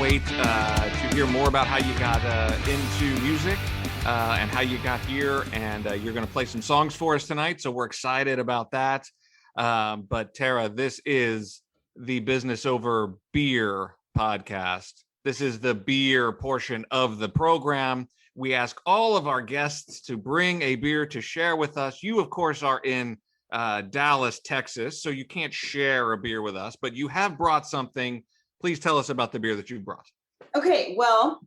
wait to hear more about how you got into music and how you got here. And you're going to play some songs for us tonight. So we're excited about that. But Tara, this is the Business Over Beer podcast. This is the beer portion of the program. We ask all of our guests to bring a beer to share with us. You, of course, are in Dallas, Texas, so you can't share a beer with us, but you have brought something. Please tell us about the beer that you brought. Okay, well,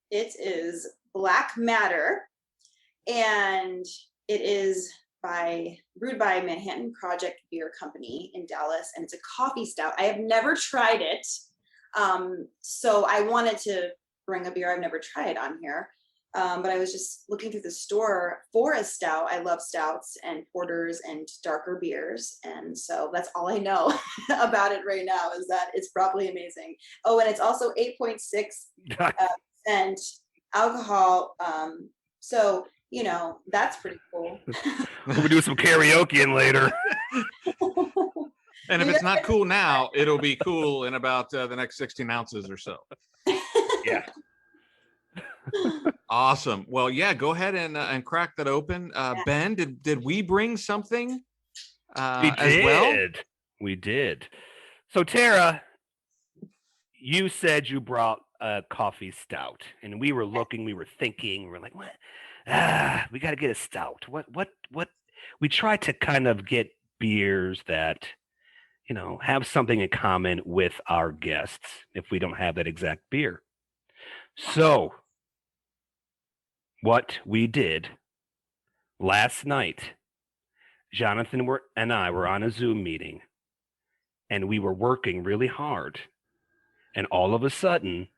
it is Black Matter, and it is brewed by Manhattan Project Beer Company in Dallas, and it's a coffee stout. I have never tried it, so I wanted to bring a beer I've never tried on here. But I was just looking through the store for a stout. I love stouts and porters and darker beers. And so that's all I know about it right now, is that it's probably amazing. Oh, and it's also 8.6% alcohol. So, you know, that's pretty cool. We'll do some karaoke in later. And if it's not cool now, it'll be cool in about the next 16 ounces or so. Yeah. Awesome. Well, yeah, go ahead and crack that open. Ben, did we bring something as well? We did. So Tara, you said you brought a coffee stout, and we were looking, we were thinking, we were like, what? We got to get a stout. What? We tried to kind of get beers that, you know, have something in common with our guests if we don't have that exact beer. So what we did last night, Jonathan and I were on a Zoom meeting, and we were working really hard. And all of a sudden,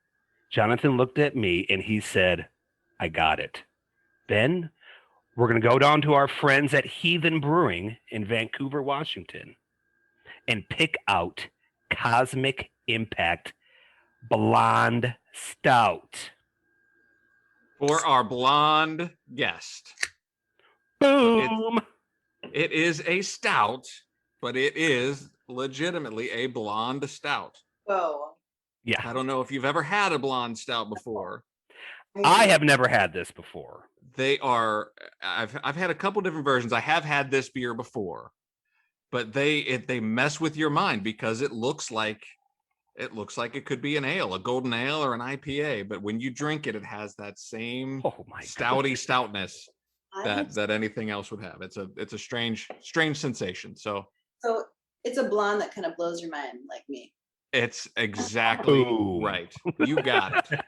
Jonathan looked at me and he said, I got it. Ben, we're going to go down to our friends at Heathen Brewing in Vancouver, Washington, and pick out Cosmic Impact Blonde Stout. For our blonde guest. Boom! It is a stout, but it is legitimately a blonde stout. Whoa. Yeah. I don't know if you've ever had a blonde stout before. I have never had this before. They are, I've had a couple different versions. I have had this beer before, but they mess with your mind because it looks like it could be an ale, a golden ale or an IPA, but when you drink it, it has that same stouty stoutness that anything else would have. It's a strange sensation. So it's a blonde that kind of blows your mind, like me. It's exactly right. You got it.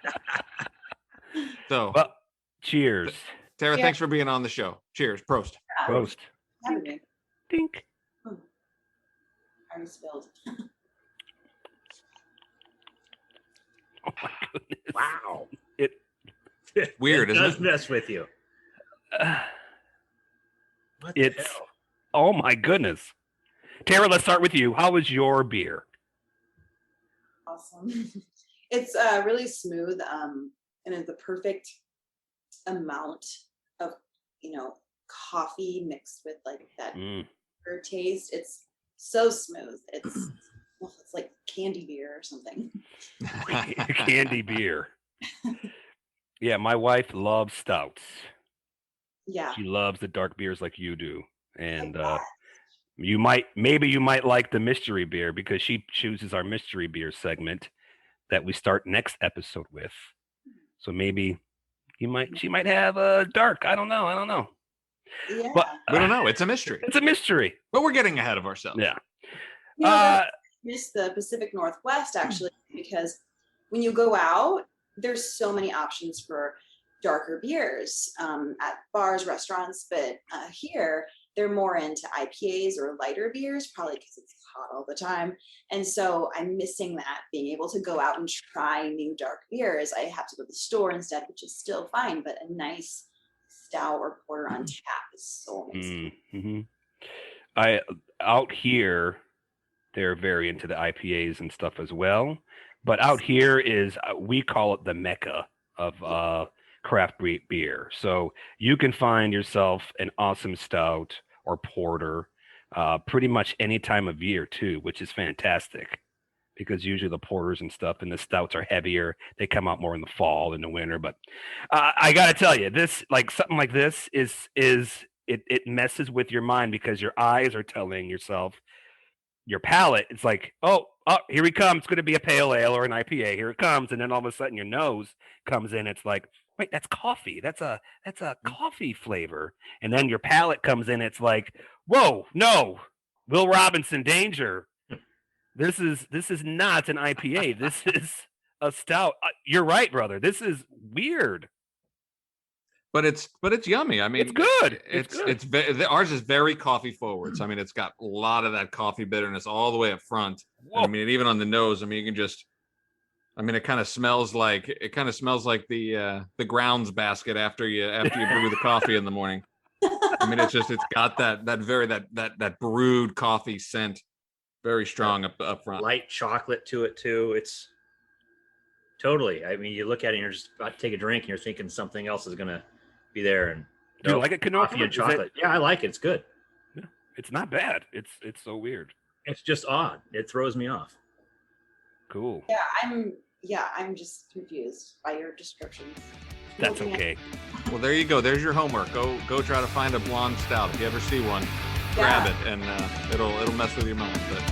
So, well, cheers. Tara, thanks for being on the show. Cheers. Prost. Prost. Dink. I already spilled. Oh my goodness. Wow. Weird, isn't it? It does mess with you. What the It's hell? Oh my goodness. Tara, let's start with you. How was your beer? Awesome. It's really smooth, and it's the perfect amount of, you know, coffee mixed with like that bitter taste. It's so smooth. It's like candy beer or something. Candy beer. Yeah, my wife loves stouts. Yeah. She loves the dark beers like you do. And you might like the mystery beer because she chooses our mystery beer segment that we start next episode with. So maybe she might have a dark. I don't know. Yeah. But We don't know. It's a mystery. It's a mystery. But we're getting ahead of ourselves. Yeah. You know, miss the Pacific Northwest actually, because when you go out, there's so many options for darker beers at bars, restaurants, but here they're more into IPAs or lighter beers, probably because it's hot all the time. And so I'm missing that, being able to go out and try new dark beers. I have to go to the store instead, which is still fine, but a nice stout or porter on tap is so amazing. Mm-hmm. Out here, they're very into the IPAs and stuff as well. But out here is, we call it the Mecca of craft beer. So you can find yourself an awesome stout or porter pretty much any time of year too, which is fantastic because usually the porters and stuff and the stouts are heavier. They come out more in the fall and the winter. But I got to tell you, this like something like this is it messes with your mind because your eyes are telling yourself, your palate, it's like, oh, here he comes. It's going to be a pale ale or an IPA. Here it comes, and then all of a sudden your nose comes in. It's like, wait, that's coffee. That's a coffee flavor. And then your palate comes in. It's like, whoa, no, Will Robinson, danger. This is not an IPA. This is a stout. You're right, brother. This is weird. But it's yummy. I mean, It's good. Ours is very coffee forward. So I mean, it's got a lot of that coffee bitterness all the way up front. I mean, even on the nose. I mean, you can just. I mean, it kind of smells like the grounds basket after you brew the coffee in the morning. I mean, it's got that brewed coffee scent, very strong up front. Light chocolate to it too. It's totally. I mean, you look at it and you're just about to take a drink and you're thinking something else is gonna be there. And do you like it, Canoa? Coffee and chocolate. Yeah, I like it. It's good. Yeah, it's not bad. It's so weird. It's just odd. It throws me off. Cool. I'm just confused by your descriptions. That's okay. Well, there you go. There's your homework. Go try to find a blonde stout. If you ever see one, grab it, and it'll mess with your mind. But